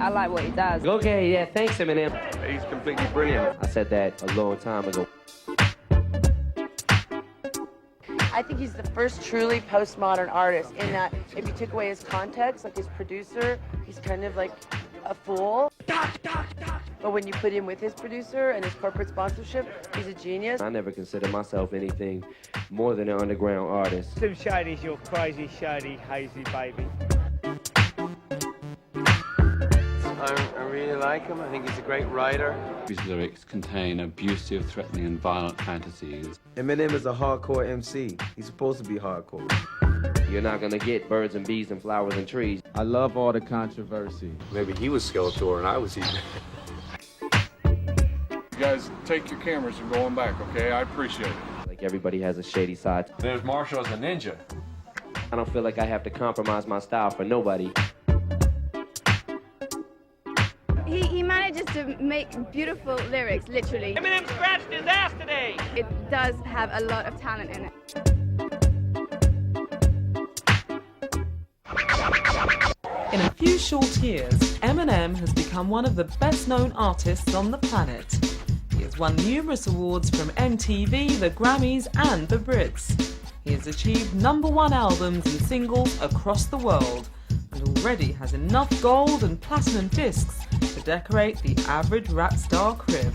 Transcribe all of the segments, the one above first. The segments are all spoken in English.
I like what he does. Okay, yeah, thanks, Eminem. He's completely brilliant. I said that a long time ago. I think he's the first truly postmodern artist in that if you took away his context, like his producer, he's kind of like a fool. But when you put him with his producer and his corporate sponsorship, he's a genius. I never considered myself anything more than an underground artist. Slim Shady's your crazy, shady, hazy baby. I really like him. I think he's a great writer. His lyrics contain abusive, threatening and violent fantasies. Eminem is a hardcore MC. He's supposed to be hardcore. You're not gonna get birds and bees and flowers and trees. I love all the controversy. Maybe he was Skeletor and I was He-Man. You guys take your cameras and go on back, okay? I appreciate it. Like everybody has a shady side. There's Marshall as a ninja. I don't feel like I have to compromise my style for nobody. He manages to make beautiful lyrics, literally. Eminem scratched his ass today! It does have a lot of talent in it. In a few short years, Eminem has become one of the best-known artists on the planet. He has won numerous awards from MTV, the Grammys and the Brits. He has achieved #1 albums and singles across the world and already has enough gold and platinum discs to decorate the average rap star crib.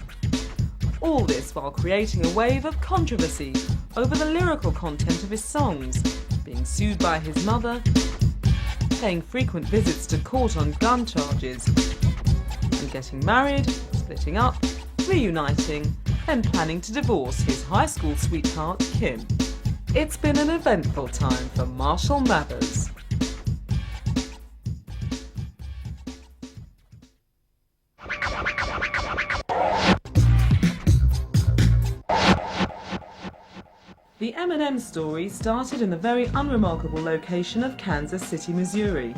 All this while creating a wave of controversy over the lyrical content of his songs, being sued by his mother, paying frequent visits to court on gun charges, and getting married, splitting up, reuniting, and planning to divorce his high school sweetheart, Kim. It's been an eventful time for Marshall Mathers. The Eminem story started in the very unremarkable location of Kansas City, Missouri.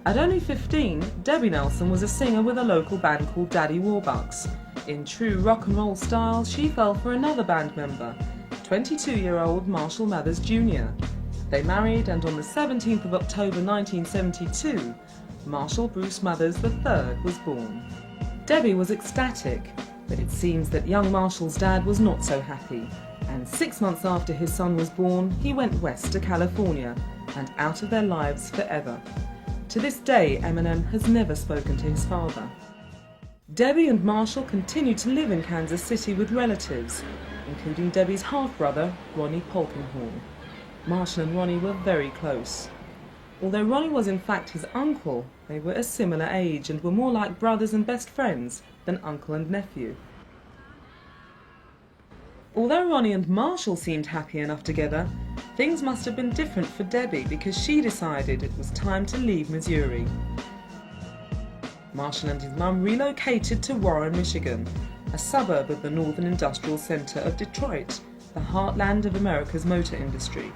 At only 15, Debbie Nelson was a singer with a local band called Daddy Warbucks. In true rock and roll style, she fell for another band member, 22-year-old Marshall Mathers Jr. They married, and on the 17th of October 1972, Marshall Bruce Mathers III was born. Debbie was ecstatic, but it seems that young Marshall's dad was not so happy. And 6 months after his son was born, he went west to California and out of their lives forever. To this day, Eminem has never spoken to his father. Debbie and Marshall continued to live in Kansas City with relatives, including Debbie's half-brother, Ronnie Polkinghorne. Marshall and Ronnie were very close. Although Ronnie was in fact his uncle, they were a similar age and were more like brothers and best friends than uncle and nephew. Although Ronnie and Marshall seemed happy enough together, things must have been different for Debbie because she decided it was time to leave Missouri. Marshall and his mum relocated to Warren, Michigan, a suburb of the northern industrial centre of Detroit, the heartland of America's motor industry.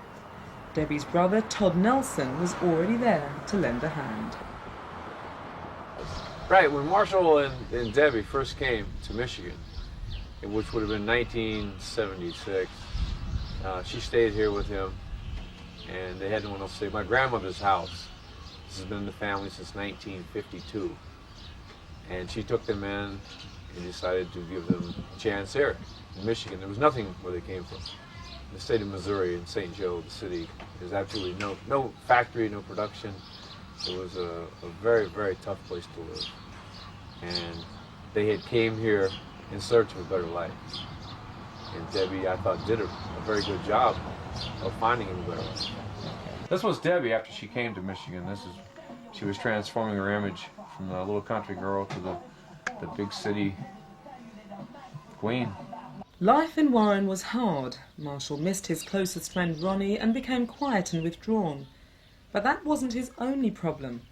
Debbie's brother, Todd Nelson, was already there to lend a hand. Right, when Marshall and Debbie first came to Michigan, which would have been 1976, she stayed here with him, and they had no one else to stay. My grandmother's house. This has been in the family since 1952, and she took them in and decided to give them a chance here in Michigan. There was nothing where they came from. The state of Missouri in St. Joe, the city, there's absolutely no factory, no production. It was a very, very tough place to live, and they had came here in search of a better life. And Debbie, I thought, did a very good job of finding him a better life. This was Debbie after she came to Michigan. She was transforming her image from the little country girl to the big city queen. Life in Warren was hard. Marshall missed his closest friend Ronnie and became quiet and withdrawn. But that wasn't his only problem.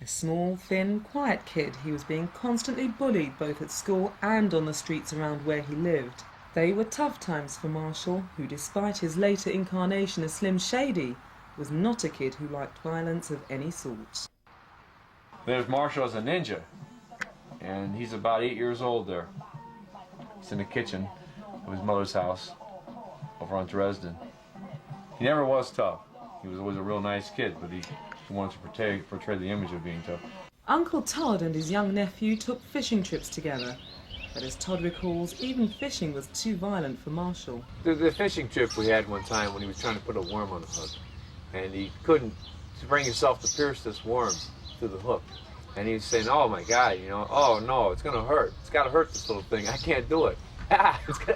A small, thin, quiet kid, he was being constantly bullied both at school and on the streets around where he lived. They were tough times for Marshall, who despite his later incarnation as Slim Shady, was not a kid who liked violence of any sort. There's Marshall as a ninja, and he's about 8 years old there. He's in the kitchen of his mother's house over on Dresden. He never was tough. He was always a real nice kid, but he wanted to portray the image of being tough. Uncle Todd and his young nephew took fishing trips together, but as Todd recalls, even fishing was too violent for Marshall. The fishing trip we had one time when he was trying to put a worm on the hook, and he couldn't bring himself to pierce this worm through the hook. And he was saying, oh my God, you know, oh no, it's gonna hurt. It's gotta hurt this little thing. I can't do it.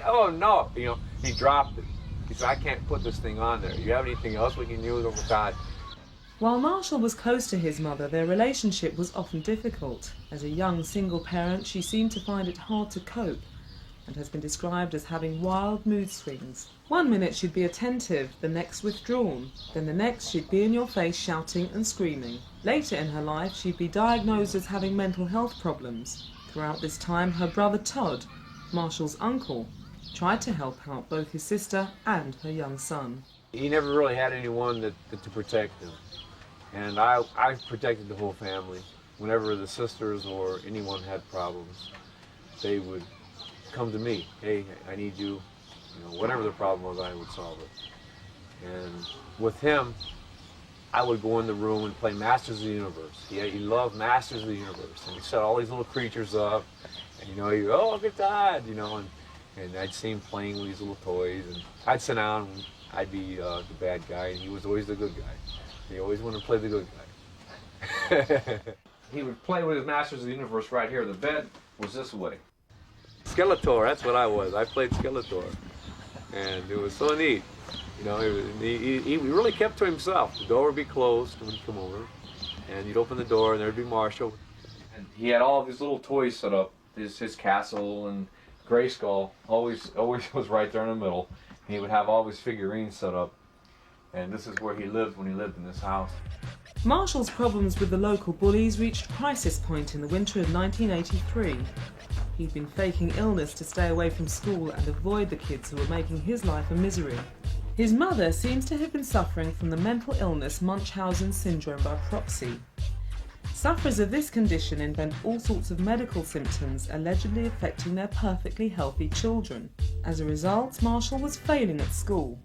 Oh no, you know, he dropped it. He said, I can't put this thing on there. You have anything else we can use? Oh God. While Marshall was close to his mother, their relationship was often difficult. As a young single parent, she seemed to find it hard to cope and has been described as having wild mood swings. One minute she'd be attentive, the next withdrawn. Then the next she'd be in your face shouting and screaming. Later in her life, she'd be diagnosed as having mental health problems. Throughout this time, her brother Todd, Marshall's uncle, tried to help out both his sister and her young son. He never really had anyone to protect him. And I protected the whole family. Whenever the sisters or anyone had problems, they would come to me. Hey, I need you. You know, whatever the problem was, I would solve it. And with him, I would go in the room and play Masters of the Universe. He loved Masters of the Universe. And he set all these little creatures up. And, you know, he'd go, oh, good God, you know. And I'd see him playing with these little toys. And I'd sit down and I'd be the bad guy. And he was always the good guy. He always wanted to play the good guy. He would play with his Masters of the Universe right here. The bed was this way. Skeletor, that's what I was. I played Skeletor. And it was so neat. You know, he really kept to himself. The door would be closed when he'd come over. And you'd open the door and there'd be Marshall. And he had all of his little toys set up. His castle and Grayskull always was right there in the middle. And he would have all his figurines set up. And this is where he lived when he lived in this house. Marshall's problems with the local bullies reached crisis point in the winter of 1983. He'd been faking illness to stay away from school and avoid the kids who were making his life a misery. His mother seems to have been suffering from the mental illness Munchausen syndrome by proxy. Sufferers of this condition invent all sorts of medical symptoms allegedly affecting their perfectly healthy children. As a result, Marshall was failing at school,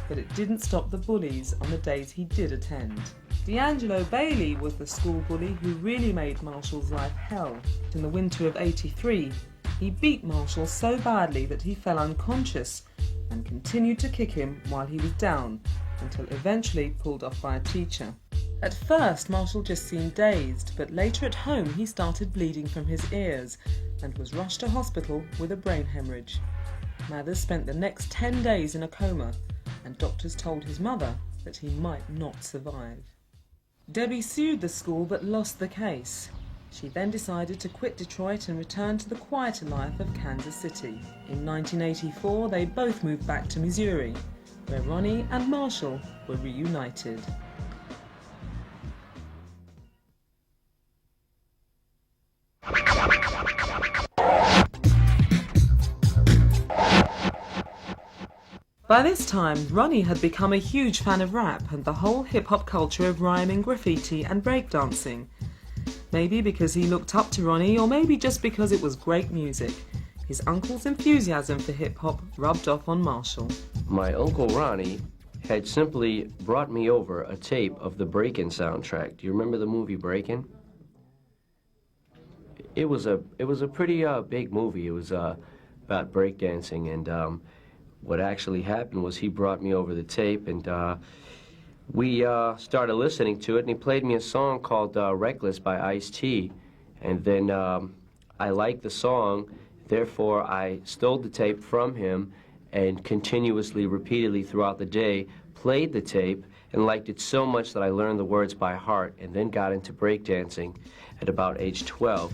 but it didn't stop the bullies on the days he did attend. D'Angelo Bailey was the school bully who really made Marshall's life hell. In the winter of '83, he beat Marshall so badly that he fell unconscious and continued to kick him while he was down, until eventually pulled off by a teacher. At first, Marshall just seemed dazed, but later at home he started bleeding from his ears and was rushed to hospital with a brain hemorrhage. Mathers spent the next 10 days in a coma, and doctors told his mother that he might not survive. Debbie sued the school but lost the case. She then decided to quit Detroit and return to the quieter life of Kansas City. In 1984, they both moved back to Missouri, where Ronnie and Marshall were reunited. By this time, Ronnie had become a huge fan of rap and the whole hip-hop culture of rhyming, graffiti and breakdancing. Maybe because he looked up to Ronnie, or maybe just because it was great music. His uncle's enthusiasm for hip-hop rubbed off on Marshall. My Uncle Ronnie had simply brought me over a tape of the Breakin' soundtrack. Do you remember the movie Breakin'? It was a pretty big movie. It was about breakdancing, and what actually happened was he brought me over the tape, and we started listening to it, and he played me a song called Reckless by Ice-T. And then I liked the song, therefore I stole the tape from him and continuously, repeatedly throughout the day, played the tape and liked it so much that I learned the words by heart and then got into breakdancing at about age 12.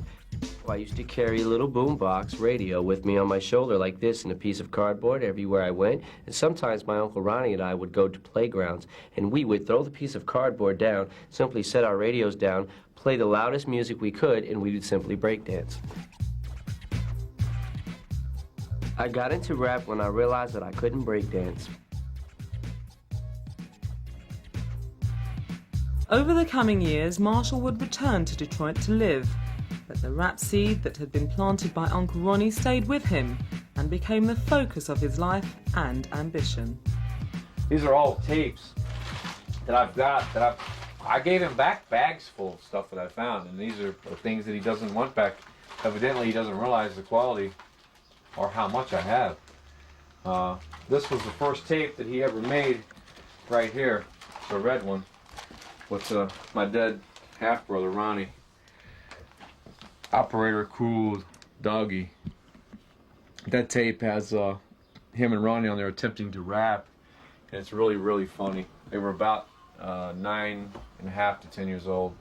I used to carry a little boombox radio with me on my shoulder like this and a piece of cardboard everywhere I went. And sometimes my Uncle Ronnie and I would go to playgrounds and we would throw the piece of cardboard down, simply set our radios down, play the loudest music we could, and we would simply breakdance. I got into rap when I realized that I couldn't breakdance. Over the coming years, Marshall would return to Detroit to live, but the rap seed that had been planted by Uncle Ronnie stayed with him and became the focus of his life and ambition. These are all tapes that I've got that I gave him back bags full of stuff that I found, and these are things that he doesn't want back. Evidently, he doesn't realize the quality or how much I have. This was the first tape that he ever made right here. It's a red one with my dead half-brother, Ronnie. Operator Cool Doggy. That tape has him and Ronnie on there attempting to rap, and it's really, really funny. They were about 9.5 to 10 years old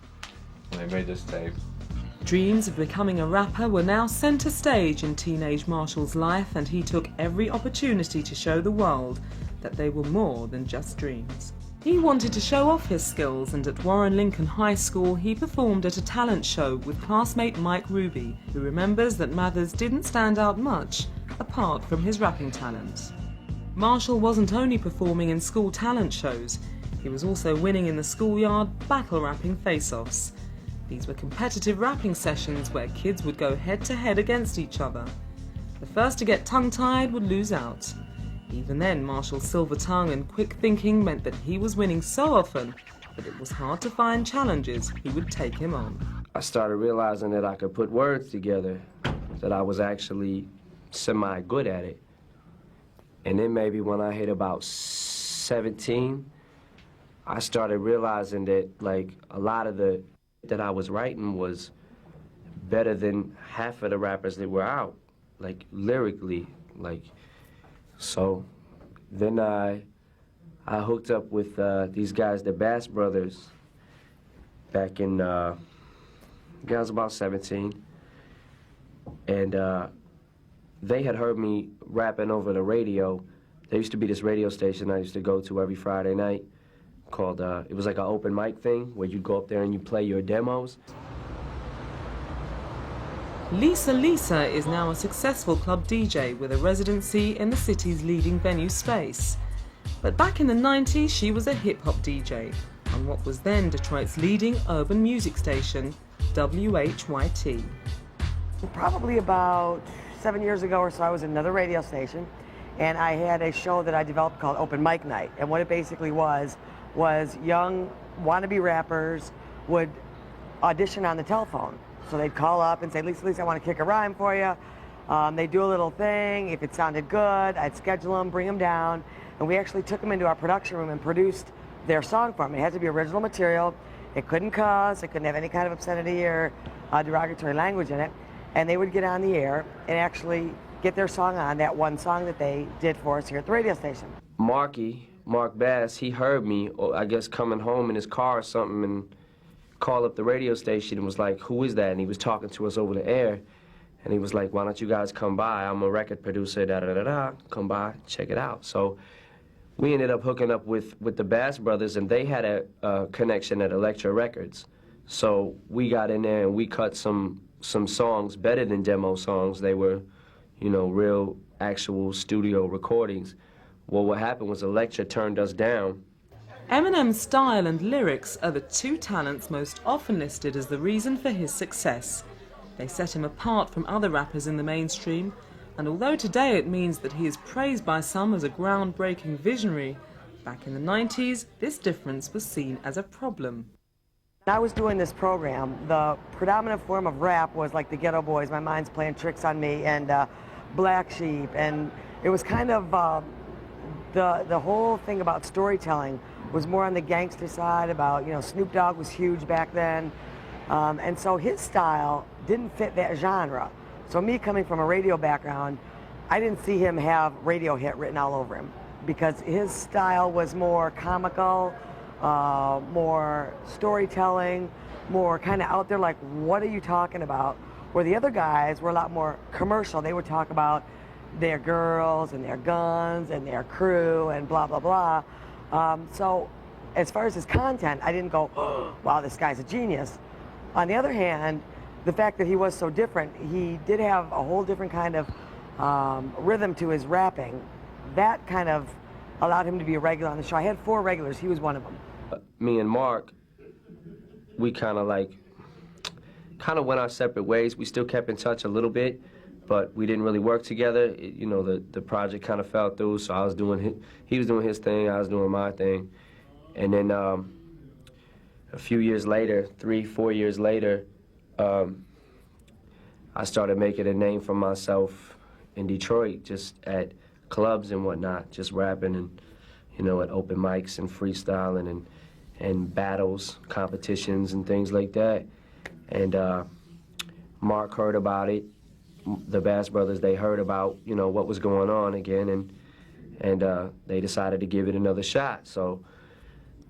when they made this tape. Dreams of becoming a rapper were now centre stage in teenage Marshall's life, and he took every opportunity to show the world that they were more than just dreams. He wanted to show off his skills, and at Warren Lincoln High School he performed at a talent show with classmate Mike Ruby, who remembers that Mathers didn't stand out much apart from his rapping talent. Marshall wasn't only performing in school talent shows, he was also winning in the schoolyard battle rapping face-offs. These were competitive rapping sessions where kids would go head-to-head against each other. The first to get tongue-tied would lose out. Even then, Marshall's silver tongue and quick thinking meant that he was winning so often that it was hard to find challenges he would take him on. I started realizing that I could put words together, that I was actually semi-good at it. And then maybe when I hit about 17, I started realizing that, like, a lot of the that I was writing was better than half of the rappers that were out, like, lyrically, like. So then I hooked up with these guys, the Bass Brothers, back in, I was about 17. And they had heard me rapping over the radio. There used to be this radio station I used to go to every Friday night called, it was like an open mic thing where you'd go up there and you play your demos. Lisa Lisa is now a successful club DJ with a residency in the city's leading venue space. But back in the 90s, she was a hip-hop DJ on what was then Detroit's leading urban music station, WHYT. Probably about 7 years ago or so, I was at another radio station, and I had a show that I developed called Open Mic Night. And what it basically was young wannabe rappers would audition on the telephone. So they'd call up and say, Lisa, I want to kick a rhyme for you. They'd do a little thing. If it sounded good, I'd schedule them, bring them down, and we actually took them into our production room and produced their song for them. It had to be original material. It couldn't cuss. It couldn't have any kind of obscenity or derogatory language in it. And they would get on the air and actually get their song on, that one song that they did for us here at the radio station. Mark Bass, he heard me, I guess, coming home in his car or something, and called up the radio station and was like, who is that? And he was talking to us over the air. And he was like, why don't you guys come by? I'm a record producer, da-da-da-da. Come by, check it out. So we ended up hooking up with the Bass Brothers, and they had a connection at Elektra Records. So we got in there and we cut some songs better than demo songs. They were, you know, real, actual studio recordings. Well, what happened was Elektra turned us down. Eminem's style and lyrics are the two talents most often listed as the reason for his success. They set him apart from other rappers in the mainstream, and although today it means that he is praised by some as a groundbreaking visionary, back in the 90s, this difference was seen as a problem. When I was doing this program, the predominant form of rap was like the Ghetto Boys, My Mind's Playing Tricks on Me, and Black Sheep, and it was kind of the whole thing about storytelling was more on the gangster side. About, you know, Snoop Dogg was huge back then, and so his style didn't fit that genre. So me coming from a radio background, I didn't see him have radio hit written all over him, because his style was more comical, more storytelling, more kind of out there, like, what are you talking about? Where the other guys were a lot more commercial. They would talk about their girls and their guns and their crew and blah, blah, blah. So as far as his content, I didn't go, oh, wow, this guy's a genius. On the other hand, the fact that he was so different, he did have a whole different kind of rhythm to his rapping. That kind of allowed him to be a regular on the show. I had 4 regulars. He was one of them. Me and Mark, we kind of went our separate ways. We still kept in touch a little bit, but we didn't really work together. You know, the project kind of fell through, so he was doing his thing, I was doing my thing. And then a few years later, 3-4 years later, I started making a name for myself in Detroit, just at clubs and whatnot, just rapping and, you know, at open mics and freestyling and battles, competitions and things like that. And Mark heard about it. The Bass Brothers, they heard about, you know, what was going on again, and they decided to give it another shot. So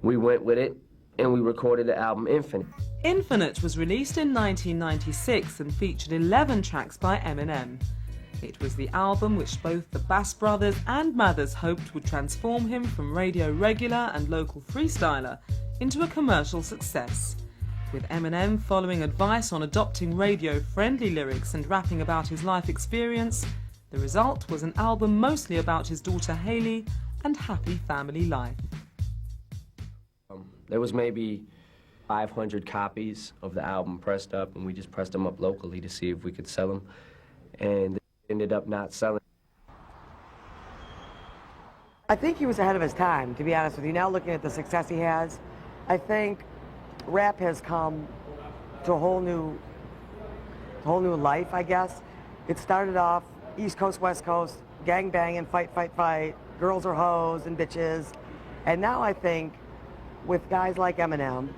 we went with it, and we recorded the album Infinite. Infinite was released in 1996 and featured 11 tracks by Eminem. It was the album which both the Bass Brothers and Mathers hoped would transform him from radio regular and local freestyler into a commercial success. With Eminem following advice on adopting radio-friendly lyrics and rapping about his life experience, the result was an album mostly about his daughter Hailey and happy family life. There was maybe 500 copies of the album pressed up, and we just pressed them up locally to see if we could sell them, and they ended up not selling. I think he was ahead of his time, to be honest with you. Now looking at the success he has, I think rap has come to a whole new life, I guess. It started off East Coast, West Coast, gang banging, fight, fight, fight, girls are hoes and bitches. And now I think with guys like Eminem,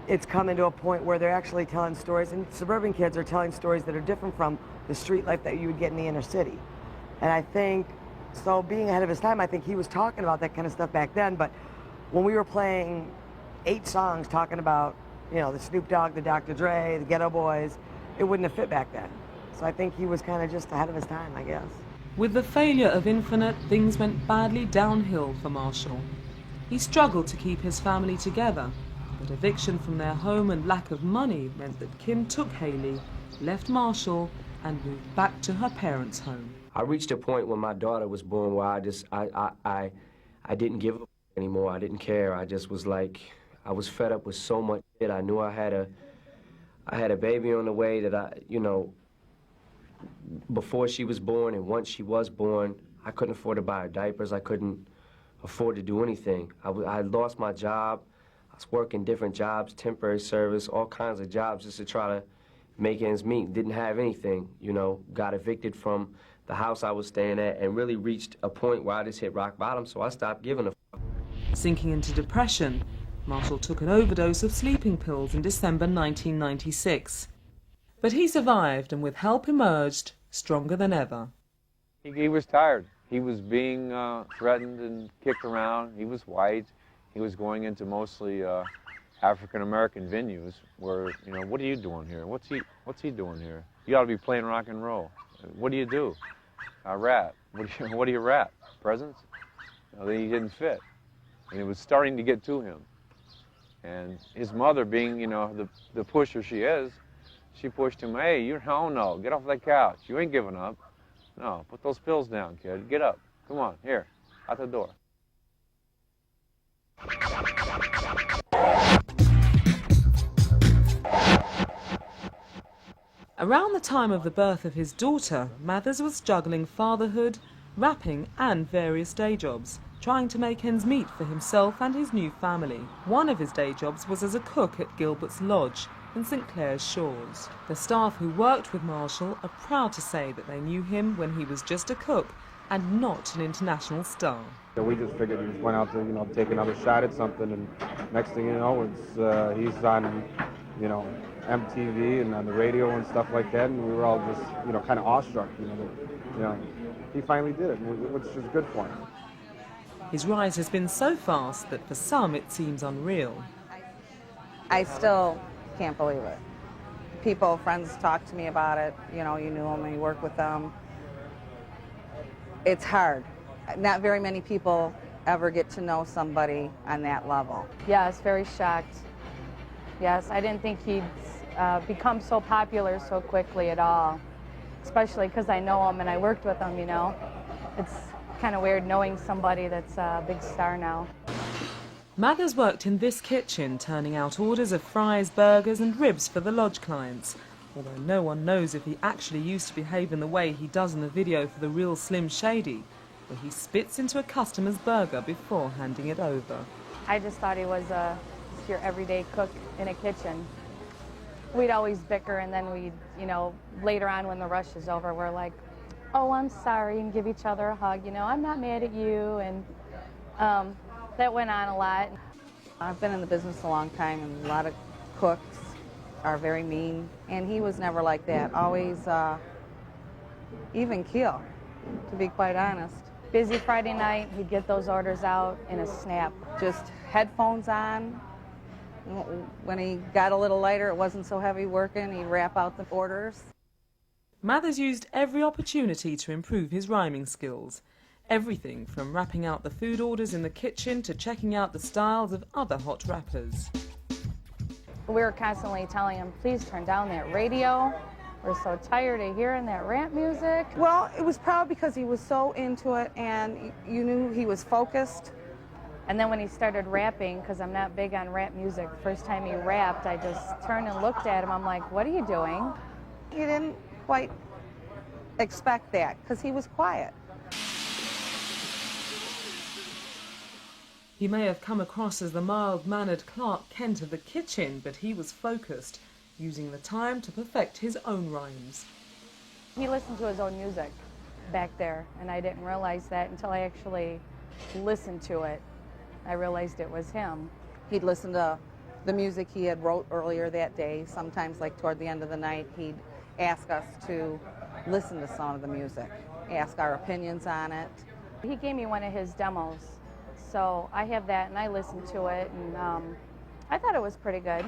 it's come into a point where they're actually telling stories, and suburban kids are telling stories that are different from the street life that you would get in the inner city. And I think, so being ahead of his time, I think he was talking about that kind of stuff back then, but when we were playing 8 songs talking about, you know, the Snoop Dogg, the Dr. Dre, the Ghetto Boys, it wouldn't have fit back then. So I think he was kind of just ahead of his time, I guess. With the failure of Infinite, things went badly downhill for Marshall. He struggled to keep his family together, but eviction from their home and lack of money meant that Kim took Hailey, left Marshall, and moved back to her parents' home. I reached a point when my daughter was born where I didn't give up anymore. I didn't care. I just was like, I was fed up with so much shit. I knew I had a baby on the way that you know, before she was born and once she was born, I couldn't afford to buy her diapers. I couldn't afford to do anything. I lost my job. I was working different jobs, temporary service, all kinds of jobs just to try to make ends meet. Didn't have anything, you know, got evicted from the house I was staying at and really reached a point where I just hit rock bottom, so I stopped giving a fuck. Sinking into depression, Marshall took an overdose of sleeping pills in December 1996. But he survived and with help emerged stronger than ever. He was tired. He was being threatened and kicked around. He was white. He was going into mostly African-American venues where, you know, what are you doing here? What's he doing here? You ought to be playing rock and roll. What do you do? I rap. What do you rap? Presents? You know, he didn't fit. And it was starting to get to him. And his mother, being, you know, the pusher she is, she pushed him, hey, no, get off that couch. You ain't giving up. No, put those pills down, kid. Get up. Come on, here, out the door. Around the time of the birth of his daughter, Mathers was juggling fatherhood, rapping and various day jobs, trying to make ends meet for himself and his new family. One of his day jobs was as a cook at Gilbert's Lodge in St. Clair's Shores. The staff who worked with Marshall are proud to say that they knew him when he was just a cook and not an international star. So we just figured he was going out to, you know, take another shot at something, and next thing you know, it's he's on, you know, MTV and on the radio and stuff like that, and we were all just, you know, kind of awestruck, you know, he finally did it, which is good for him. His rise has been so fast that for some it seems unreal. I still can't believe it. People, friends talk to me about it. You know, you knew them, you work with them. It's hard. Not very many people ever get to know somebody on that level. Yes, very shocked. Yes, I didn't think he'd become so popular so quickly at all, especially because I know him and I worked with him, you know. It's kind of weird knowing somebody that's a big star now. Mathers worked in this kitchen, turning out orders of fries, burgers and ribs for the lodge clients. Although no one knows if he actually used to behave in the way he does in the video for the real Slim Shady, where he spits into a customer's burger before handing it over. I just thought he was your everyday cook in a kitchen. We'd always bicker, and then we'd, later on when the rush is over, we're like, oh, I'm sorry, and give each other a hug. I'm not mad at you, and that went on a lot. I've been in the business a long time, and a lot of cooks are very mean, and he was never like that. Always even keel, to be quite honest. Busy Friday night, he'd get those orders out in a snap. Just headphones on. When he got a little lighter, it wasn't so heavy working, he'd rap out the orders. Mathers used every opportunity to improve his rhyming skills. Everything from rapping out the food orders in the kitchen to checking out the styles of other hot rappers. We were constantly telling him, please turn down that radio. We're so tired of hearing that rap music. Well, it was probably because he was so into it and you knew he was focused. And then when he started rapping, because I'm not big on rap music, first time he rapped, I just turned and looked at him. I'm like, what are you doing? He didn't quite expect that because he was quiet. He may have come across as the mild-mannered Clark Kent of the kitchen, but he was focused, using the time to perfect his own rhymes. He listened to his own music back there, and I didn't realize that until I actually listened to it. I realized it was him. He'd listen to the music he had wrote earlier that day. Sometimes, like toward the end of the night, he'd ask us to listen to some of the music, ask our opinions on it. He gave me one of his demos, so I have that, and I listened to it, and I thought it was pretty good.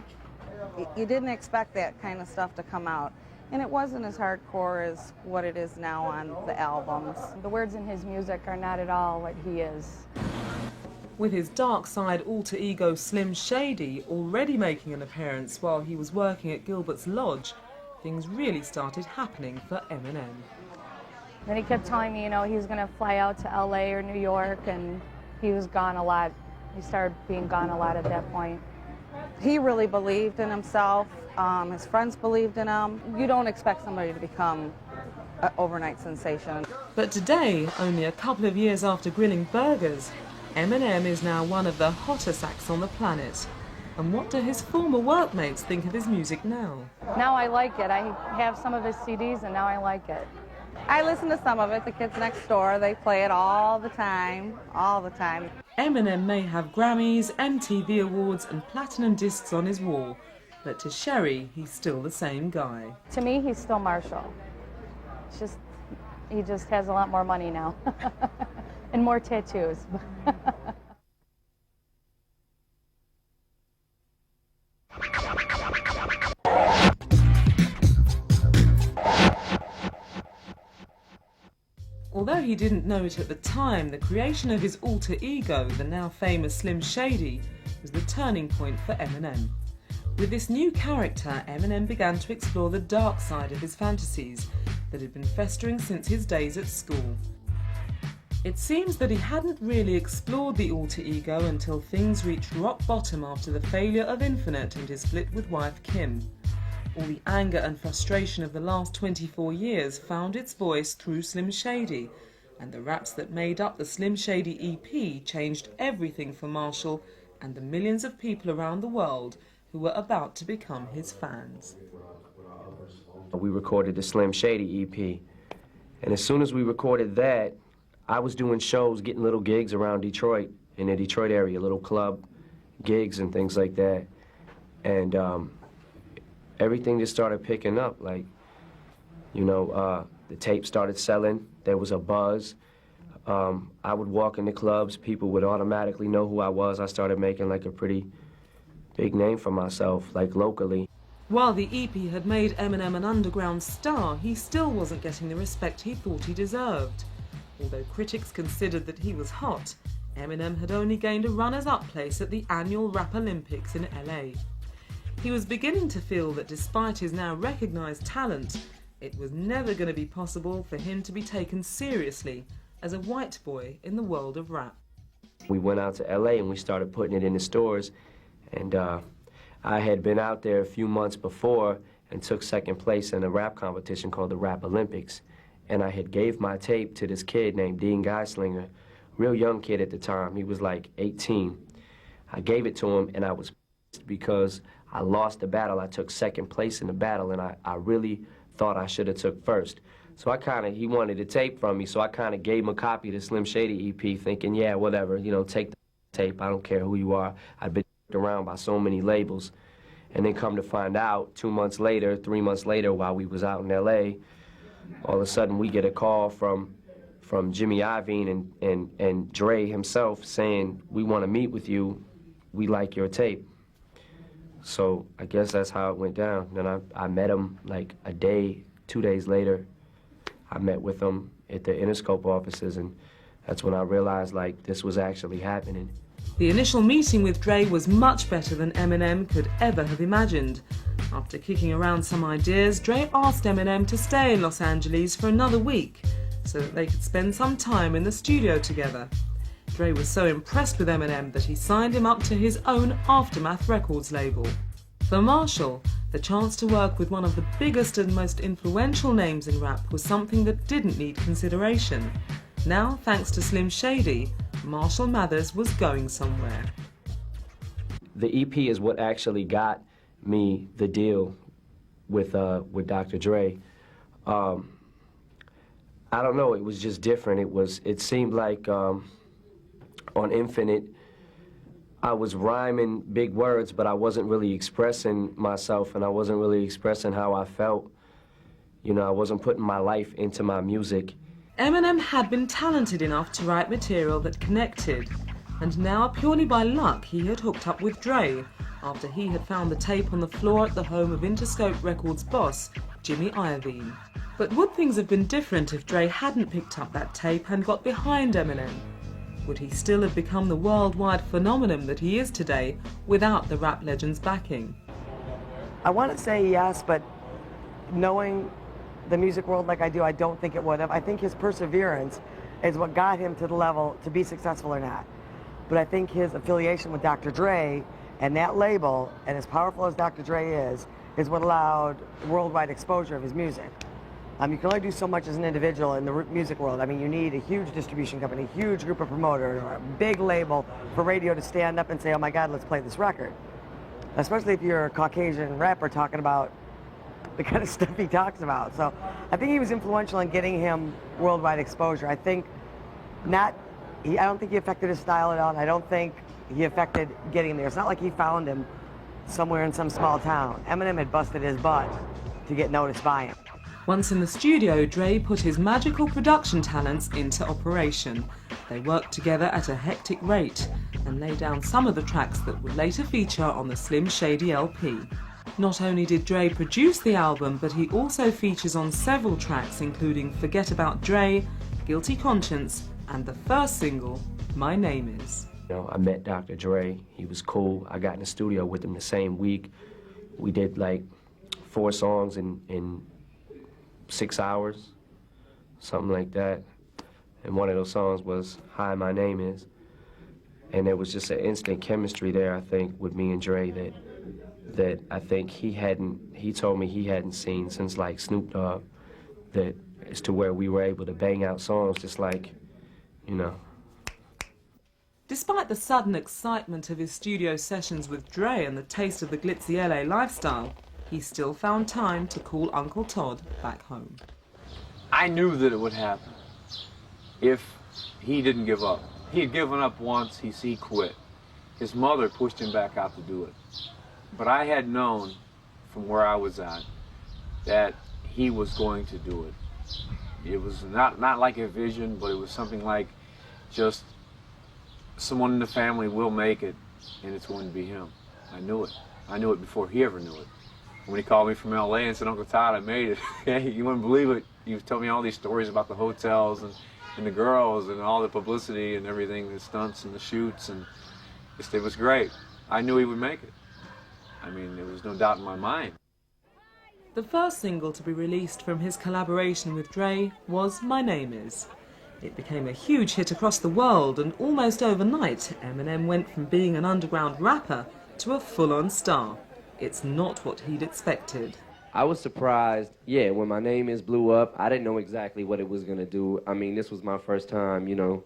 You didn't expect that kind of stuff to come out, and it wasn't as hardcore as what it is now on the albums. The words in his music are not at all what he is. With his dark side alter ego Slim Shady already making an appearance while he was working at Gilbert's Lodge, things really started happening for Eminem. Then he kept telling me, he was going to fly out to LA or New York, and he was gone a lot. He started being gone a lot at that point. He really believed in himself. His friends believed in him. You don't expect somebody to become an overnight sensation. But today, only a couple of years after grilling burgers, Eminem is now one of the hottest acts on the planet. And what do his former workmates think of his music now? Now I like it. I have some of his CDs, and now I like it. I listen to some of it. The kids next door, they play it all the time, all the time. Eminem may have Grammys, MTV Awards and platinum discs on his wall, but to Sherry, he's still the same guy. To me, he's still Marshall. It's just, he just has a lot more money now. And more tattoos. Although he didn't know it at the time, the creation of his alter ego, the now famous Slim Shady, was the turning point for Eminem. With this new character, Eminem began to explore the dark side of his fantasies that had been festering since his days at school. It seems that he hadn't really explored the alter ego until things reached rock bottom after the failure of Infinite and his split with wife Kim. All the anger and frustration of the last 24 years found its voice through Slim Shady, and the raps that made up the Slim Shady EP changed everything for Marshall and the millions of people around the world who were about to become his fans. We recorded the Slim Shady EP, and as soon as we recorded that, I was doing shows, getting little gigs around Detroit, in the Detroit area, little club gigs and things like that. And everything just started picking up. Like, the tape started selling. There was a buzz. I would walk in the clubs. People would automatically know who I was. I started making like a pretty big name for myself, like locally. While the EP had made Eminem an underground star, he still wasn't getting the respect he thought he deserved. Although critics considered that he was hot, Eminem had only gained a runners-up place at the annual Rap Olympics in LA. He was beginning to feel that despite his now recognised talent, it was never going to be possible for him to be taken seriously as a white boy in the world of rap. We went out to LA and we started putting it in the stores, and I had been out there a few months before and took second place in a rap competition called the Rap Olympics. and I had gave my tape to this kid named Dean Geislinger, real young kid at the time. He was like 18. I gave it to him, and I was pissed because I lost the battle. I took second place in the battle, and I really thought I should have took first. So he wanted the tape from me, so I kind of gave him a copy of the Slim Shady EP, thinking, yeah, whatever, you know, take the tape. I don't care who you are. I've been around by so many labels. And then come to find out, 2 months later, 3 months later, while we was out in L.A., all of a sudden we get a call from Jimmy Iovine and Dre himself saying, we want to meet with you. We like your tape. So I guess that's how it went down. Then I met him like 2 days later. I met with him at the Interscope offices, and that's when I realized, like, this was actually happening. The initial meeting with Dre was much better than Eminem could ever have imagined. After kicking around some ideas, Dre asked Eminem to stay in Los Angeles for another week so that they could spend some time in the studio together. Dre was so impressed with Eminem that he signed him up to his own Aftermath Records label. For Marshall, the chance to work with one of the biggest and most influential names in rap was something that didn't need consideration. Now, thanks to Slim Shady, Marshall Mathers was going somewhere. The EP is what actually got me the deal with Dr. Dre. I don't know, it was just different. It seemed like on Infinite, I was rhyming big words, but I wasn't really expressing myself, and I wasn't really expressing how I felt. You know, I wasn't putting my life into my music. Eminem had been talented enough to write material that connected, and now, purely by luck, he had hooked up with Dre after he had found the tape on the floor at the home of Interscope Records boss, Jimmy Iovine. But would things have been different if Dre hadn't picked up that tape and got behind Eminem? Would he still have become the worldwide phenomenon that he is today without the rap legend's backing? I want to say yes, but knowing the music world like I do, I don't think it would have. I think his perseverance is what got him to the level to be successful or not. But I think his affiliation with Dr. Dre and that label, and as powerful as Dr. Dre is what allowed worldwide exposure of his music. You can only do so much as an individual in the music world. I mean, you need a huge distribution company, a huge group of promoters, or a big label for radio to stand up and say, oh my God, let's play this record. Especially if you're a Caucasian rapper talking about the kind of stuff he talks about. So I think he was influential in getting him worldwide exposure. I don't think he affected his style at all, and I don't think he affected getting him there. It's not like he found him somewhere in some small town. Eminem had busted his butt to get noticed by him. Once in the studio, Dre put his magical production talents into operation. They worked together at a hectic rate and laid down some of the tracks that would later feature on the Slim Shady LP. Not only did Dre produce the album, but he also features on several tracks including Forget About Dre, Guilty Conscience, and the first single, My Name Is. You know, I met Dr. Dre. He was cool. I got in the studio with him the same week. We did like 4 songs in 6 hours, something like that. And one of those songs was Hi, My Name Is. And there was just an instant chemistry there, I think, with me and Dre that I think he told me he hadn't seen since like Snoop Dogg, that as to where we were able to bang out songs just like, you know. Despite the sudden excitement of his studio sessions with Dre and the taste of the glitzy LA lifestyle, he still found time to call Uncle Todd back home. I knew that it would happen if he didn't give up. He had given up once, he quit. His mother pushed him back out to do it. But I had known from where I was at that he was going to do it. It was not like a vision, but it was something like just someone in the family will make it, and it's going to be him. I knew it. I knew it before he ever knew it. When he called me from LA and said, Uncle Todd, I made it. You wouldn't believe it. He told me all these stories about the hotels and the girls and all the publicity and everything, the stunts and the shoots, and it was great. I knew he would make it. I mean, there was no doubt in my mind. The first single to be released from his collaboration with Dre was My Name Is. It became a huge hit across the world, and almost overnight, Eminem went from being an underground rapper to a full-on star. It's not what he'd expected. I was surprised, yeah, when My Name Is blew up, I didn't know exactly what it was going to do. I mean, this was my first time, you know,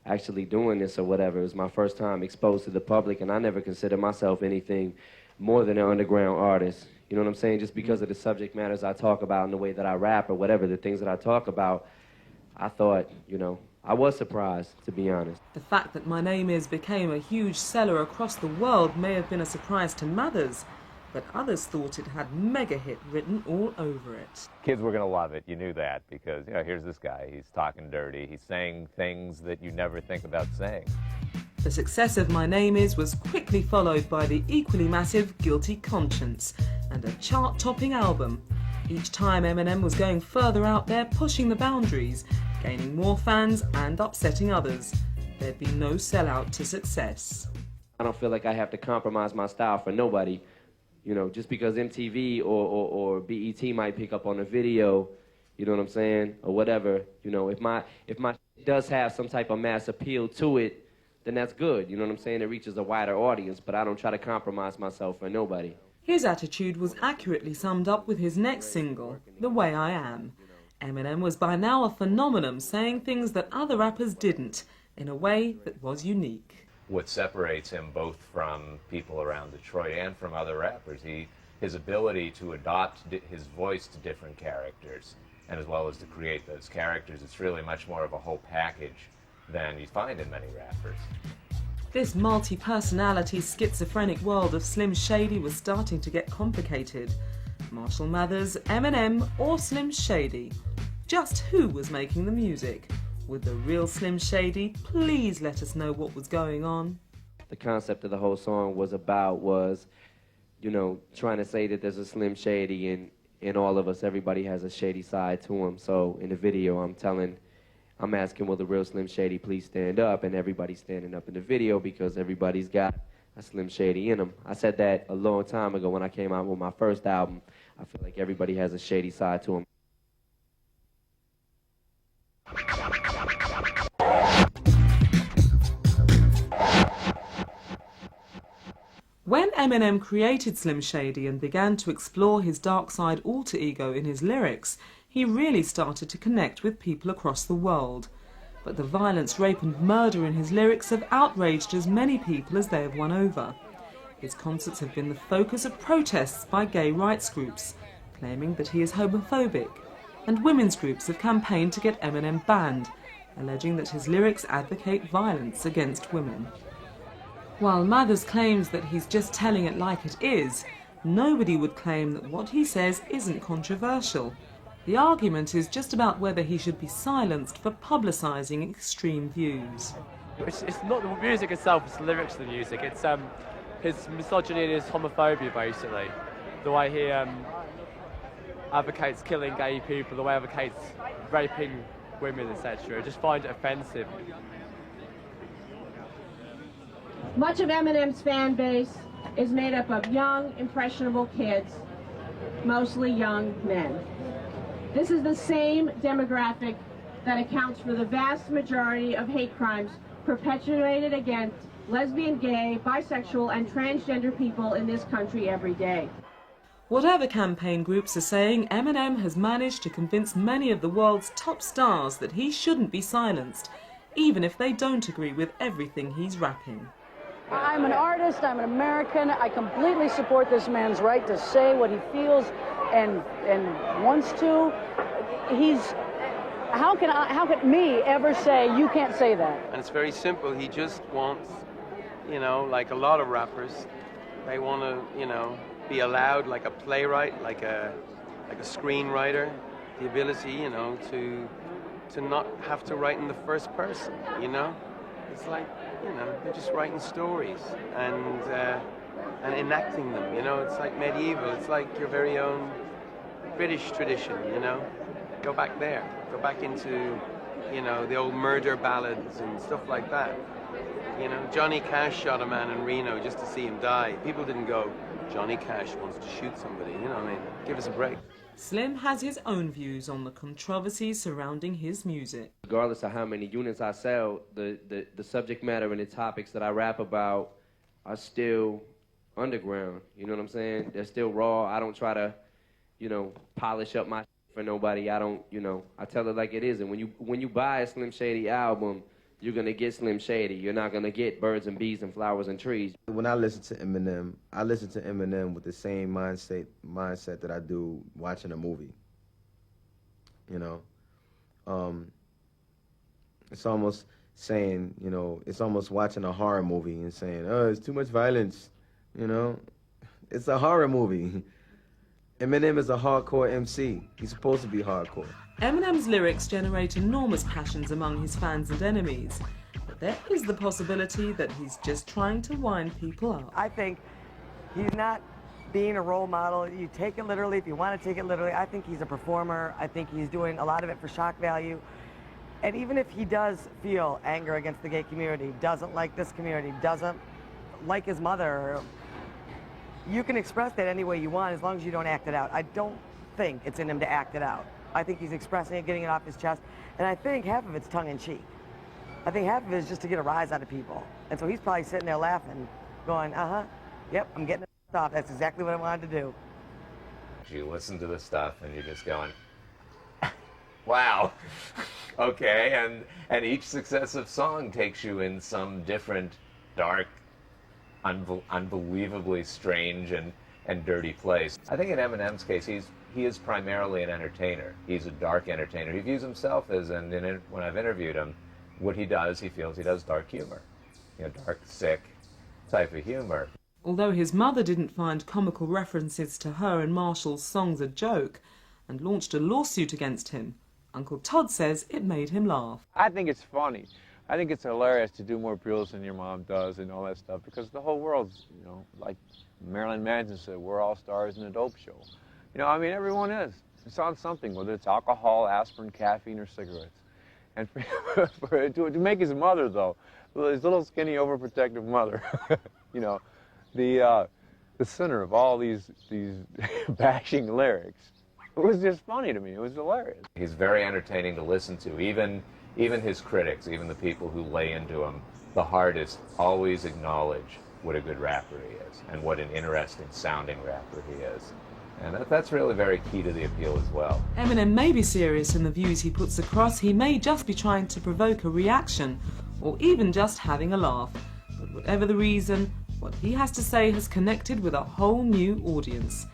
actually doing this or whatever. It was my first time exposed to the public, and I never considered myself anything more than an underground artist. You know what I'm saying? Just because of the subject matters I talk about and the way that I rap or whatever, the things that I talk about, I thought, you know, I was surprised, to be honest. The fact that My Name Is became a huge seller across the world may have been a surprise to mothers, but others thought it had mega hit written all over it. Kids were going to love it. You knew that because, you know, here's this guy. He's talking dirty. He's saying things that you never think about saying. The success of My Name Is was quickly followed by the equally massive Guilty Conscience and a chart-topping album. Each time Eminem was going further out there, pushing the boundaries, gaining more fans and upsetting others. There'd be no sellout to success. I don't feel like I have to compromise my style for nobody. You know, just because MTV or BET might pick up on a video, you know what I'm saying, or whatever, you know, if my does have some type of mass appeal to it, then that's good, you know what I'm saying? It reaches a wider audience, but I don't try to compromise myself for nobody. His attitude was accurately summed up with his next single, The Way I Am. Eminem was by now a phenomenon, saying things that other rappers didn't, in a way that was unique. What separates him both from people around Detroit and from other rappers, his ability to adopt his voice to different characters, and as well as to create those characters, it's really much more of a whole package than you find in many rappers. This multi-personality schizophrenic world of Slim Shady was starting to get complicated. Marshall Mathers, Eminem, or Slim Shady? Just who was making the music? Would the real Slim Shady please let us know what was going on? The concept of the whole song was, you know, trying to say that there's a Slim Shady in all of us. Everybody has a shady side to him. So in the video, I'm asking, will the real Slim Shady please stand up? And everybody's standing up in the video because everybody's got a Slim Shady in them. I said that a long time ago when I came out with my first album. I feel like everybody has a shady side to them. When Eminem created Slim Shady and began to explore his dark side alter ego in his lyrics, he really started to connect with people across the world. But the violence, rape and murder in his lyrics have outraged as many people as they have won over. His concerts have been the focus of protests by gay rights groups, claiming that he is homophobic, and women's groups have campaigned to get Eminem banned, alleging that his lyrics advocate violence against women. While Mathers claims that he's just telling it like it is, nobody would claim that what he says isn't controversial. The argument is just about whether he should be silenced for publicising extreme views. It's not the music itself, it's the lyrics of the music. It's his misogyny and his homophobia, basically. The way he advocates killing gay people, the way he advocates raping women, etc. I just find it offensive. Much of Eminem's fan base is made up of young, impressionable kids, mostly young men. This is the same demographic that accounts for the vast majority of hate crimes perpetuated against lesbian, gay, bisexual, and transgender people in this country every day. Whatever campaign groups are saying, Eminem has managed to convince many of the world's top stars that he shouldn't be silenced, even if they don't agree with everything he's rapping. I'm an artist, I'm an American, I completely support this man's right to say what he feels and wants to. How can me ever say you can't say that? And it's very simple, he just wants, you know, like a lot of rappers, they want to, you know, be allowed like a playwright, like a screenwriter, the ability, you know, to not have to write in the first person, you know? It's like, you know, they're just writing stories and enacting them, you know? It's like medieval, it's like your very own British tradition, you know? Go back there, go back into, you know, the old murder ballads and stuff like that. You know, Johnny Cash shot a man in Reno just to see him die. People didn't go, Johnny Cash wants to shoot somebody, you know what I mean? Give us a break. Slim has his own views on the controversies surrounding his music. Regardless of how many units I sell, the subject matter and the topics that I rap about are still underground. You know what I'm saying? They're still raw. I don't try to, you know, polish up my for nobody. I don't, you know, I tell it like it is. And when you buy a Slim Shady album, you're gonna get Slim Shady. You're not gonna get birds and bees and flowers and trees. When I listen to Eminem, I listen to Eminem with the same mindset that I do watching a movie. You know, it's almost saying, you know, it's almost watching a horror movie and saying, oh, it's too much violence. You know, it's a horror movie. Eminem is a hardcore MC. He's supposed to be hardcore. Eminem's lyrics generate enormous passions among his fans and enemies, but there is the possibility that he's just trying to wind people up. I think he's not being a role model. You take it literally if you want to take it literally. I think he's a performer. I think he's doing a lot of it for shock value. And even if he does feel anger against the gay community, doesn't like this community, doesn't like his mother, you can express that any way you want as long as you don't act it out. I don't think it's in him to act it out. I think he's expressing it, getting it off his chest, and I think half of it's tongue-in-cheek. I think half of it is just to get a rise out of people. And so he's probably sitting there laughing, going, yep, I'm getting it off. That's exactly what I wanted to do. You listen to the stuff and you're just going, wow, okay, and each successive song takes you in some different, dark, unbelievably strange and dirty place. I think in Eminem's case, he is primarily an entertainer. He's a dark entertainer. He views himself as, when I've interviewed him, what he does, he feels he does dark humor. You know, dark, sick type of humor. Although his mother didn't find comical references to her and Marshall's songs a joke and launched a lawsuit against him, Uncle Todd says it made him laugh. I think it's funny. I think it's hilarious to do more bills than your mom does and all that stuff, because the whole world's, you know, like Marilyn Manson said, we're all stars in a dope show. You know, I mean, everyone is. It's on something, whether it's alcohol, aspirin, caffeine, or cigarettes. And to make his mother, though, his little skinny, overprotective mother, you know, the center of all these bashing lyrics, it was just funny to me. It was hilarious. He's very entertaining to listen to. Even his critics, even the people who lay into him the hardest, always acknowledge what a good rapper he is and what an interesting sounding rapper he is. And that's really very key to the appeal as well. Eminem may be serious in the views he puts across. He may just be trying to provoke a reaction, or even just having a laugh. But whatever the reason, what he has to say has connected with a whole new audience.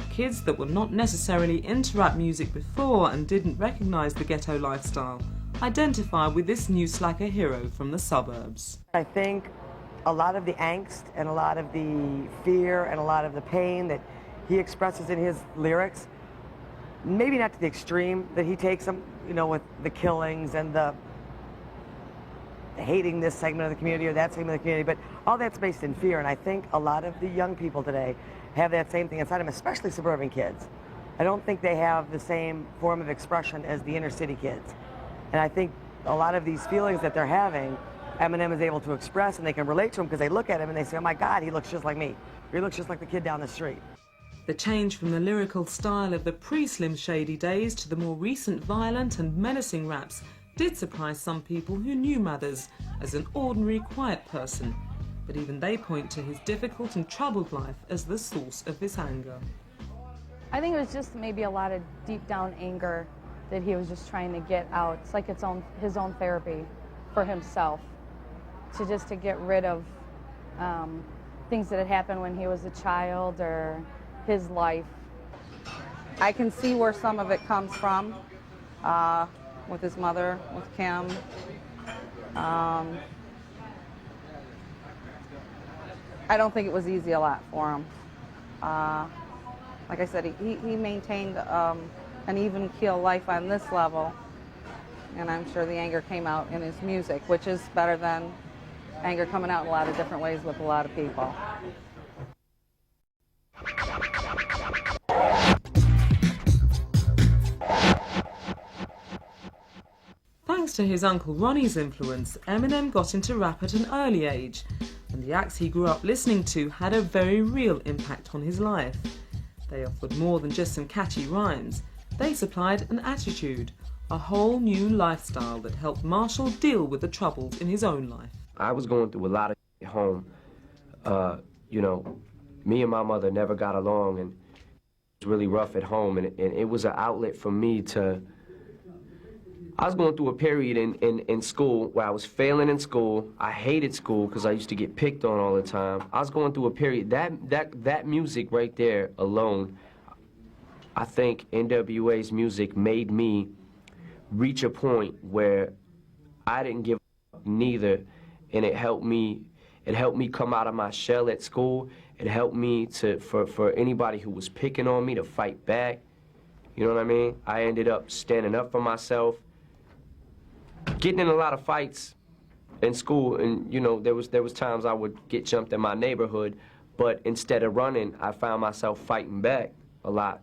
Kids that were not necessarily into rap music before and didn't recognise the ghetto lifestyle identify with this new slacker hero from the suburbs. I think a lot of the angst and a lot of the fear and a lot of the pain that he expresses in his lyrics, maybe not to the extreme that he takes them, you know, with the killings and the hating this segment of the community or that segment of the community, but all that's based in fear, and I think a lot of the young people today have that same thing inside them, especially suburban kids. I don't think they have the same form of expression as the inner city kids. And I think a lot of these feelings that they're having, Eminem is able to express, and they can relate to him because they look at him and they say, oh my God, he looks just like me. Or he looks just like the kid down the street. The change from the lyrical style of the pre-Slim Shady days to the more recent violent and menacing raps did surprise some people who knew Mathers as an ordinary, quiet person. But even they point to his difficult and troubled life as the source of this anger. I think it was just maybe a lot of deep down anger that he was just trying to get out. It's like his own therapy for himself, to get rid of things that had happened when he was a child or his life. I can see where some of it comes from, with his mother, with Kim. I don't think it was easy a lot for him. Like I said, he maintained an even keel life on this level, and I'm sure the anger came out in his music, which is better than anger coming out in a lot of different ways with a lot of people. Thanks to his Uncle Ronnie's influence, Eminem got into rap at an early age, and the acts he grew up listening to had a very real impact on his life. They offered more than just some catchy rhymes. They supplied an attitude, a whole new lifestyle that helped Marshall deal with the troubles in his own life. I was going through a lot of at home. You know, me and my mother never got along, and was really rough at home, and it was an outlet for me to. I was going through a period in school where I was failing in school. I hated school because I used to get picked on all the time. I was going through a period, that music right there alone, I think NWA's music made me reach a point where I didn't give up neither, and it helped me come out of my shell at school. It helped me for anybody who was picking on me to fight back. You know what I mean? I ended up standing up for myself, getting in a lot of fights in school, and you know, there was times I would get jumped in my neighborhood, but instead of running, I found myself fighting back a lot.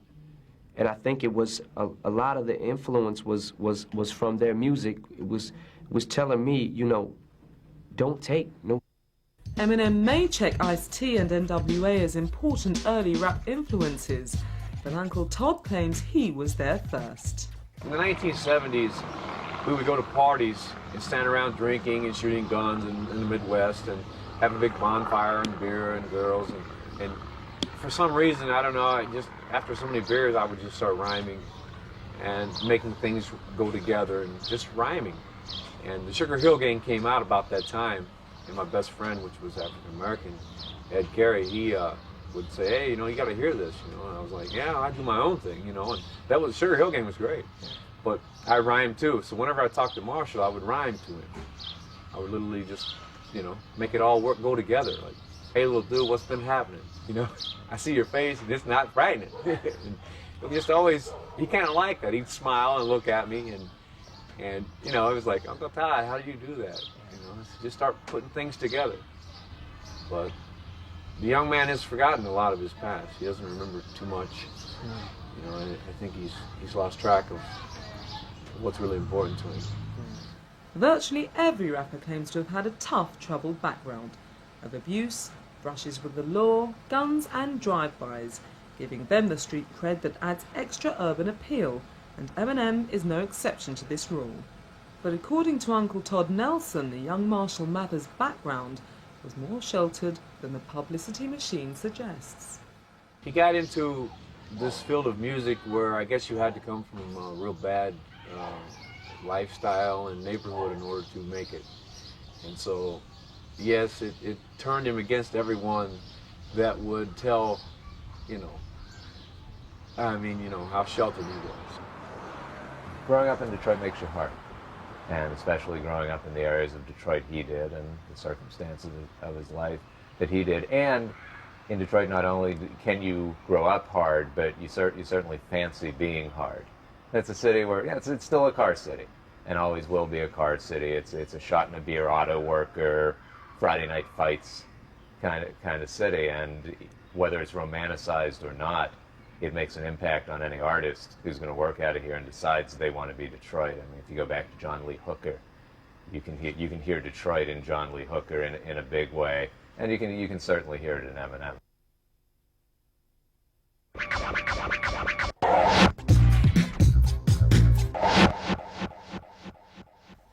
And I think it was a lot of the influence was from their music. It was telling me, you know, don't take no. Eminem may check Ice-T and NWA as important early rap influences, but Uncle Todd claims he was there first. In the 1970s, we would go to parties and stand around drinking and shooting guns in the Midwest and have a big bonfire and beer and girls. And for some reason, I don't know, I just, after so many beers, I would just start rhyming and making things go together and just rhyming. And the Sugar Hill Gang came out about that time. And my best friend, which was African-American, Ed Carey, he would say, hey, you know, you got to hear this, you know. And I was like, yeah, I do my own thing, you know. And that was, Sugar Hill Gang was great. But I rhymed too, so whenever I talked to Marshall, I would rhyme to him. I would literally just, you know, make it all go together. Like, hey, little dude, what's been happening? You know, I see your face and it's not frightening. And it just always, he kind of liked that. He'd smile and look at me, and you know, it was like, Uncle Todd, how do you do that? You know, just start putting things together. But the young man has forgotten a lot of his past. He doesn't remember too much. You know, I think he's lost track of what's really important to him. Virtually every rapper claims to have had a tough, troubled background of abuse, brushes with the law, guns and drive-bys, giving them the street cred that adds extra urban appeal, and Eminem is no exception to this rule. But according to Uncle Todd Nelson, the young Marshall Mathers' background was more sheltered than the publicity machine suggests. He got into this field of music where I guess you had to come from a real bad lifestyle and neighborhood in order to make it. And so, yes, it turned him against everyone that would tell, you know, I mean, you know, how sheltered he was. Growing up in Detroit makes you hard, and especially growing up in the areas of Detroit he did and the circumstances of his life that he did. And in Detroit, not only can you grow up hard, but you certainly fancy being hard. It's a city where, yeah, it's still a car city, and always will be a car city. It's a shot in a beer auto worker, Friday night fights kind of city, and whether it's romanticized or not, it makes an impact on any artist who's going to work out of here and decides they want to be Detroit. I mean, if you go back to John Lee Hooker, you can hear Detroit in John Lee Hooker in a big way, and you can certainly hear it in Eminem.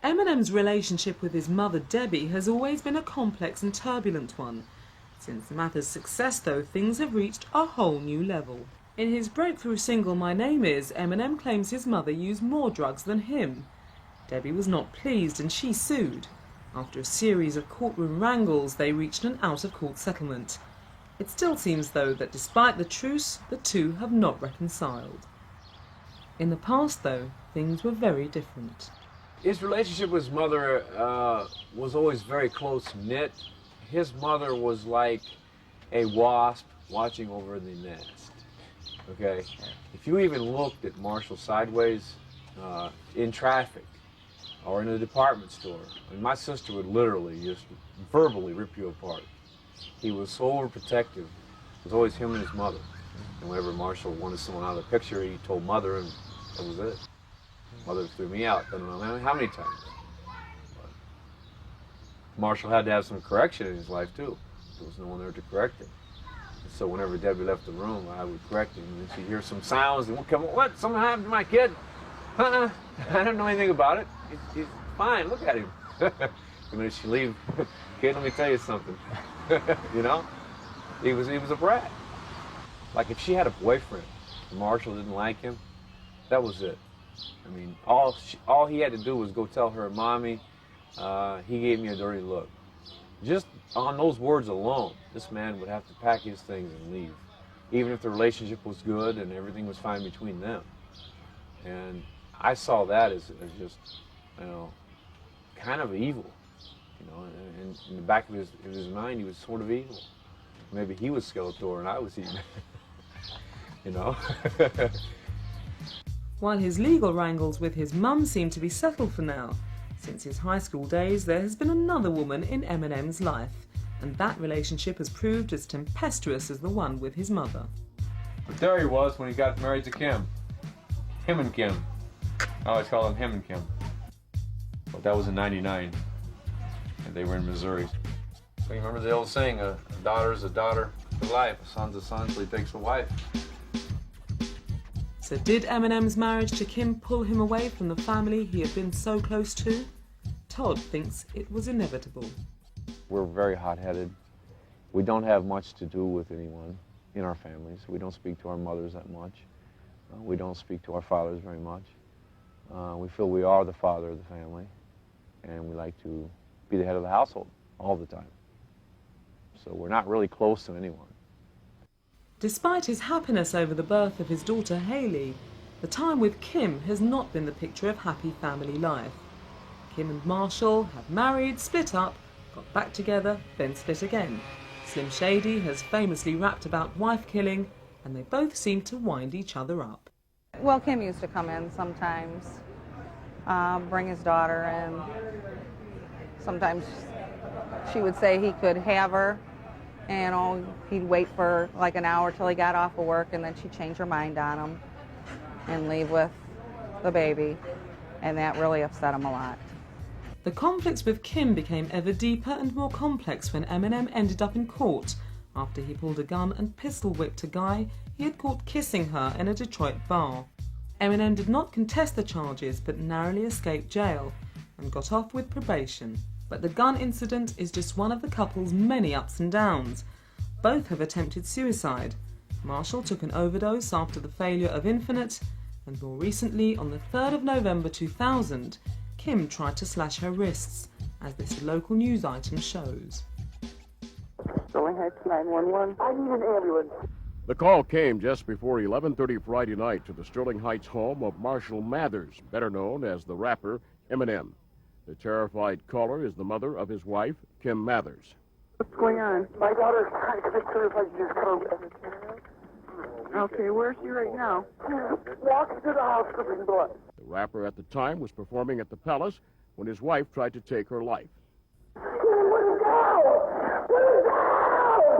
Eminem's relationship with his mother Debbie has always been a complex and turbulent one. Since Mathers' success, though, things have reached a whole new level. In his breakthrough single My Name Is, Eminem claims his mother used more drugs than him. Debbie was not pleased and she sued. After a series of courtroom wrangles, they reached an out-of-court settlement. It still seems, though, that despite the truce, the two have not reconciled. In the past, though, things were very different. His relationship with his mother was always very close-knit. His mother was like a wasp watching over the nest, okay? If you even looked at Marshall sideways in traffic or in a department store, I mean, my sister would literally just verbally rip you apart. He was so overprotective. It was always him and his mother. And whenever Marshall wanted someone out of the picture, he told mother, and that was it. Mother threw me out. I don't know how many times. But Marshall had to have some correction in his life, too. There was no one there to correct him. And so whenever Debbie left the room, I would correct him. And then she'd hear some sounds, and come on, what? Something happened to my kid? I don't know anything about it. He's fine. Look at him. And then she'd leave. Kid, let me tell you something. You know? He was a brat. Like if she had a boyfriend Marshall didn't like him. That was it. I mean, all he had to do was go tell her, Mommy, he gave me a dirty look. Just on those words alone, this man would have to pack his things and leave, even if the relationship was good and everything was fine between them. And I saw that as just, you know, kind of evil. You know, and in the back of his mind, he was sort of evil. Maybe he was Skeletor and I was evil. You know? While his legal wrangles with his mum seem to be settled for now, since his high school days there has been another woman in Eminem's life, and that relationship has proved as tempestuous as the one with his mother. But there he was when he got married to Kim. Him and Kim. I always call him and Kim. But that was in '99, and they were in Missouri. So you remember the old saying, a daughter's a daughter for life, a son's a son till he takes a wife. So did Eminem's marriage to Kim pull him away from the family he had been so close to? Todd thinks it was inevitable. We're very hot-headed. We don't have much to do with anyone in our families. We don't speak to our mothers that much. We don't speak to our fathers very much. We feel we are the father of the family, and we like to be the head of the household all the time. So we're not really close to anyone. Despite his happiness over the birth of his daughter Hailey, the time with Kim has not been the picture of happy family life. Kim and Marshall have married, split up, got back together, then split again. Slim Shady has famously rapped about wife killing, and they both seem to wind each other up. Well, Kim used to come in sometimes, bring his daughter in. Sometimes she would say he could have her, and he'd wait for like an hour till he got off of work, and then she'd change her mind on him and leave with the baby, and that really upset him a lot. The conflicts with Kim became ever deeper and more complex when Eminem ended up in court after he pulled a gun and pistol whipped a guy he had caught kissing her in a Detroit bar. Eminem did not contest the charges but narrowly escaped jail and got off with probation. But the gun incident is just one of the couple's many ups and downs. Both have attempted suicide. Marshall took an overdose after the failure of Infinite, and more recently, on the 3rd of November 2000, Kim tried to slash her wrists, as this local news item shows. Sterling Heights 911. I need an ambulance. The call came just before 11:30 Friday night to the Sterling Heights home of Marshall Mathers, better known as the rapper Eminem. The terrified caller is the mother of his wife, Kim Mathers. What's going on? My daughter's trying to make sure if I can just come. Okay, where's she right now? Walk to the house for the door. The rapper at the time was performing at the Palace when his wife tried to take her life.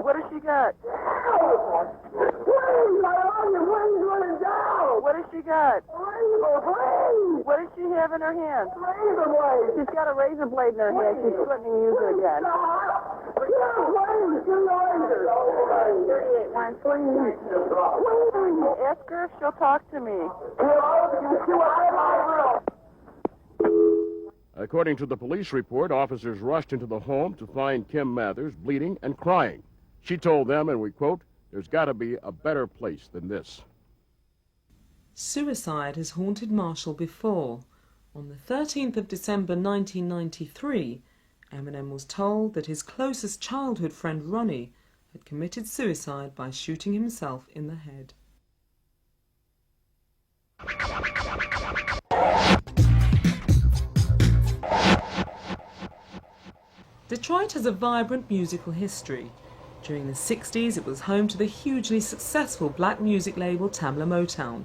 What has she got? What has she got? What does she have in her hand? She's got a razor blade in her hand. She's threatening to use it again. Ask her if she'll talk to me. According to the police report, officers rushed into the home to find Kim Mathers bleeding and crying. She told them, and we quote, "There's got to be a better place than this." Suicide has haunted Marshall before. On the 13th of December 1993, Eminem was told that his closest childhood friend Ronnie had committed suicide by shooting himself in the head. Detroit has a vibrant musical history. During the 60s, it was home to the hugely successful black music label Tamla Motown,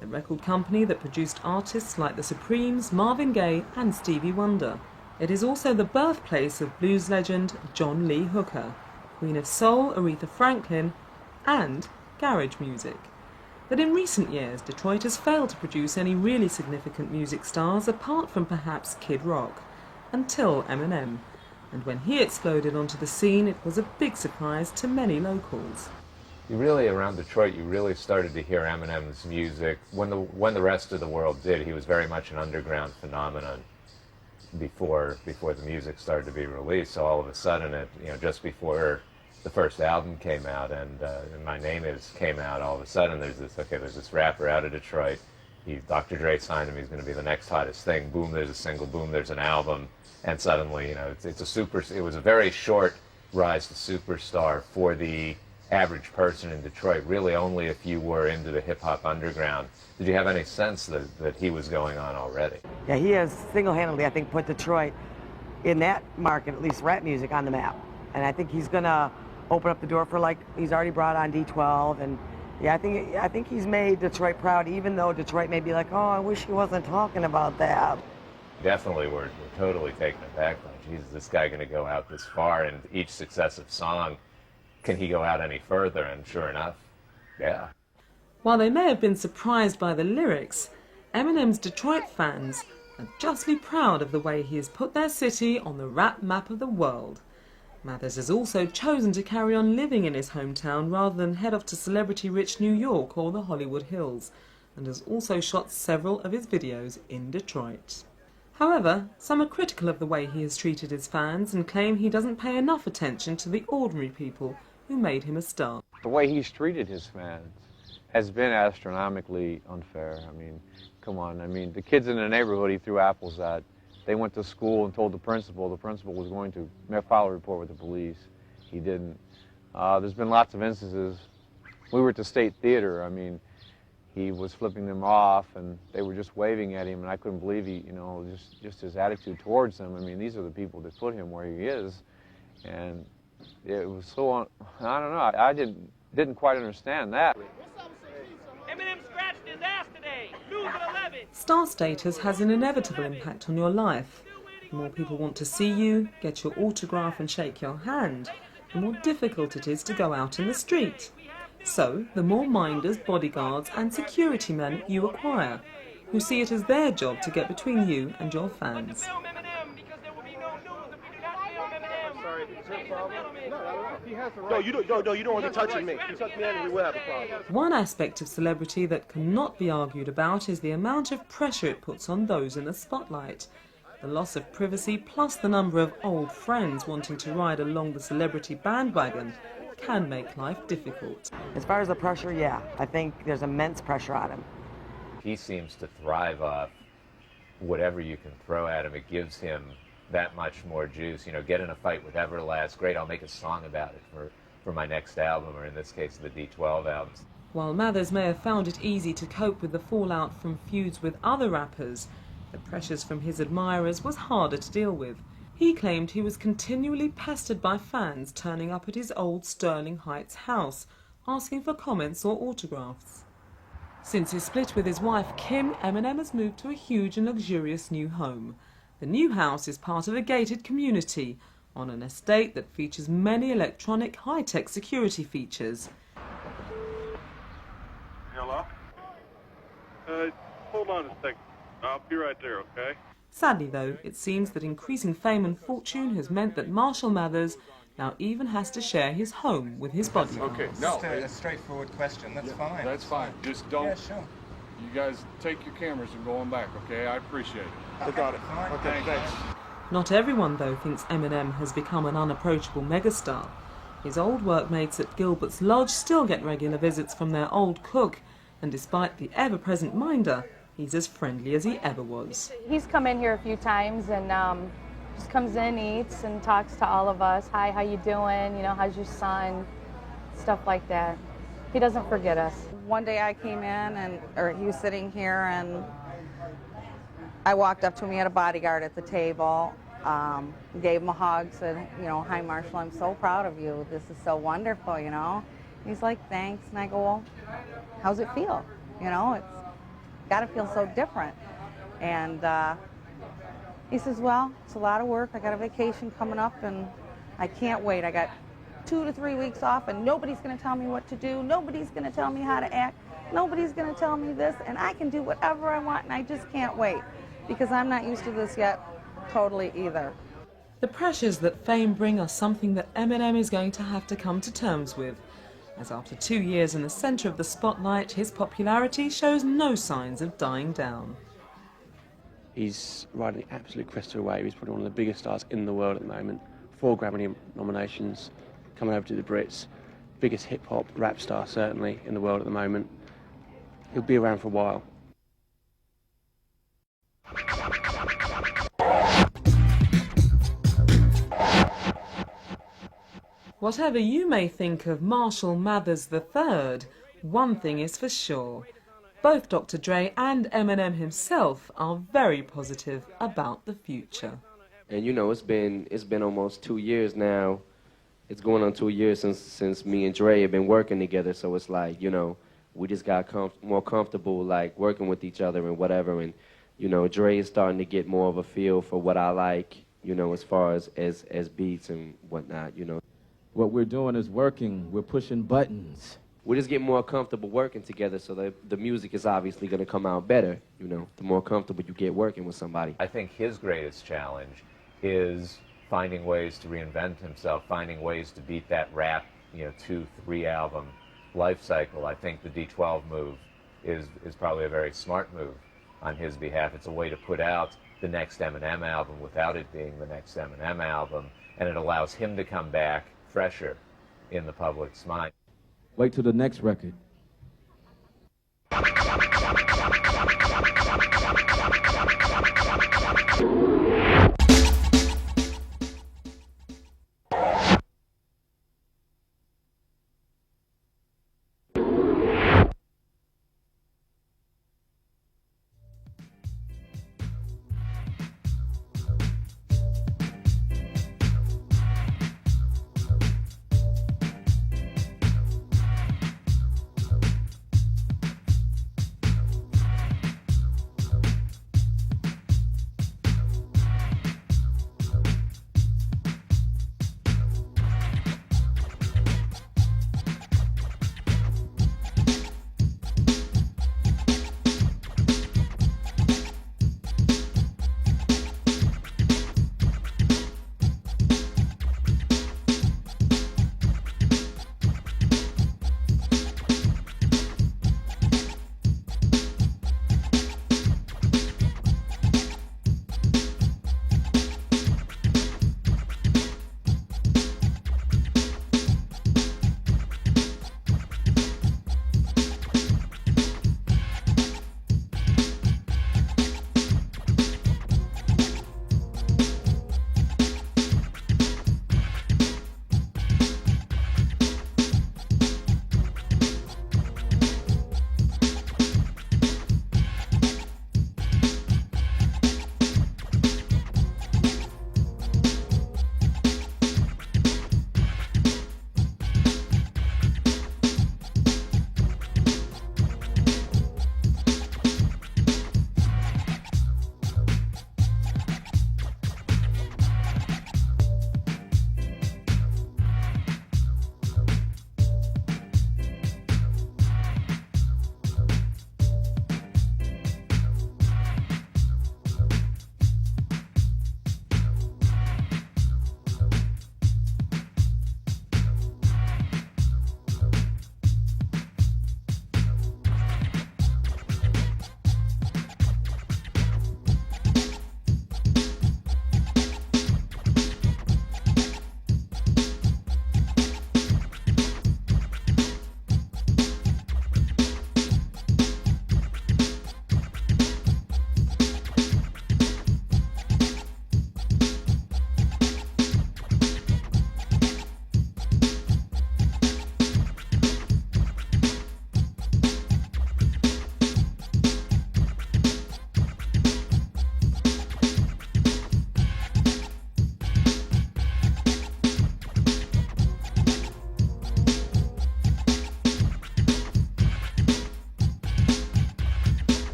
the record company that produced artists like the Supremes, Marvin Gaye and Stevie Wonder. It is also the birthplace of blues legend John Lee Hooker, Queen of Soul Aretha Franklin, and garage music. But in recent years, Detroit has failed to produce any really significant music stars apart from perhaps Kid Rock, until Eminem. And when he exploded onto the scene, it was a big surprise to many locals. You really, around Detroit, you really started to hear Eminem's music when the rest of the world did. He was very much an underground phenomenon before the music started to be released. So all of a sudden, just before the first album came out, and My Name Is came out, all of a sudden there's this rapper out of Detroit. Dr. Dre signed him. He's going to be the next hottest thing. Boom, there's a single. Boom, there's an album. And suddenly, it was a very short rise to superstar for the average person in Detroit, really only if you were into the hip-hop underground. Did you have any sense that he was going on already? Yeah, he has single-handedly, I think, put Detroit in that market, at least rap music, on the map. And I think he's going to open up the door for, like, he's already brought on D12. And, yeah, I think he's made Detroit proud, even though Detroit may be like, oh, I wish he wasn't talking about that. Definitely, we're totally taken aback by, Jesus, this guy going to go out this far, and each successive song, can he go out any further? And sure enough, yeah. While they may have been surprised by the lyrics, Eminem's Detroit fans are justly proud of the way he has put their city on the rap map of the world. Mathers has also chosen to carry on living in his hometown rather than head off to celebrity-rich New York or the Hollywood Hills, and has also shot several of his videos in Detroit. However, some are critical of the way he has treated his fans and claim he doesn't pay enough attention to the ordinary people who made him a star. The way he's treated his fans has been astronomically unfair. I mean, come on. I mean, the kids in the neighborhood he threw apples at, they went to school and told the principal was going to file a report with the police. He didn't. There's been lots of instances. We were at the State Theater. I mean, he was flipping them off, and they were just waving at him, and I couldn't believe just his attitude towards them. I mean, these are the people that put him where he is, and it was so, I don't know, I didn't quite understand that. Eminem scratched his ass today. Lose at 11. Star status has an inevitable impact on your life. The more people want to see you, get your autograph and shake your hand, the more difficult it is to go out in the street. So, the more minders, bodyguards and security men you acquire, who see it as their job to get between you and your fans. No, you don't want to touch me. If you touch me, we will have a problem. One aspect of celebrity that cannot be argued about is the amount of pressure it puts on those in the spotlight. The loss of privacy plus the number of old friends wanting to ride along the celebrity bandwagon can make life difficult. As far as the pressure, yeah, I think there's immense pressure on him. He seems to thrive off whatever you can throw at him. It gives him that much more juice. Get in a fight with Everlast, great, I'll make a song about it for my next album, or in this case, the D12 albums. While Mathers may have found it easy to cope with the fallout from feuds with other rappers, the pressures from his admirers was harder to deal with. He claimed he was continually pestered by fans turning up at his old Sterling Heights house, asking for comments or autographs. Since his split with his wife Kim, Eminem has moved to a huge and luxurious new home. The new house is part of a gated community on an estate that features many electronic high-tech security features. Hello? Hold on a second. I'll be right there, okay? Sadly, though, it seems that increasing fame and fortune has meant that Marshall Mathers now even has to share his home with his bodyguards. Okay, no. Just a straightforward question. That's fine. That's fine. Just don't. Yeah, sure. You guys take your cameras and go on back, okay? I appreciate it. I got it. Okay, thanks. Not everyone, though, thinks Eminem has become an unapproachable megastar. His old workmates at Gilbert's Lodge still get regular visits from their old cook, and despite the ever-present minder, he's as friendly as he ever was. He's come in here a few times and just comes in, eats, and talks to all of us. Hi, how you doing? How's your son? Stuff like that. He doesn't forget us. One day I came in, or he was sitting here, and I walked up to him. He had a bodyguard at the table, gave him a hug, said, hi, Marshall, I'm so proud of you. This is so wonderful, He's like, thanks. And I go, well, how's it feel? It's got to feel so different. And he says, well, it's a lot of work. I got a vacation coming up, and I can't wait. I got 2 to 3 weeks off, and nobody's going to tell me what to do. Nobody's going to tell me how to act. Nobody's going to tell me this, and I can do whatever I want, and I just can't wait, because I'm not used to this yet totally either. The pressures that fame bring are something that Eminem is going to have to come to terms with, as after 2 years in the centre of the spotlight, his popularity shows no signs of dying down. He's riding the absolute crest of a wave. He's probably one of the biggest stars in the world at the moment. 4 Grammy nominations, coming over to the Brits. Biggest hip-hop rap star, certainly, in the world at the moment. He'll be around for a while. Whatever you may think of Marshall Mathers III, one thing is for sure. Both Dr. Dre and Eminem himself are very positive about the future. And you know, it's been almost 2 years now. It's going on 2 years since me and Dre have been working together. So it's like, you know, we just got more comfortable like working with each other and whatever. And you know, Dre is starting to get more of a feel for what I like, you know, as far as beats and whatnot, you know. What we're doing is working. We're pushing buttons. We just get more comfortable working together, so the music is obviously going to come out better, you know, the more comfortable you get working with somebody. I think his greatest challenge is finding ways to reinvent himself, finding ways to beat that rap, you know, 2-3 album life cycle. I think the D12 move is probably a very smart move on his behalf. It's a way to put out the next Eminem album without it being the next Eminem album, and it allows him to come back fresher in the public's mind. Wait till the next record.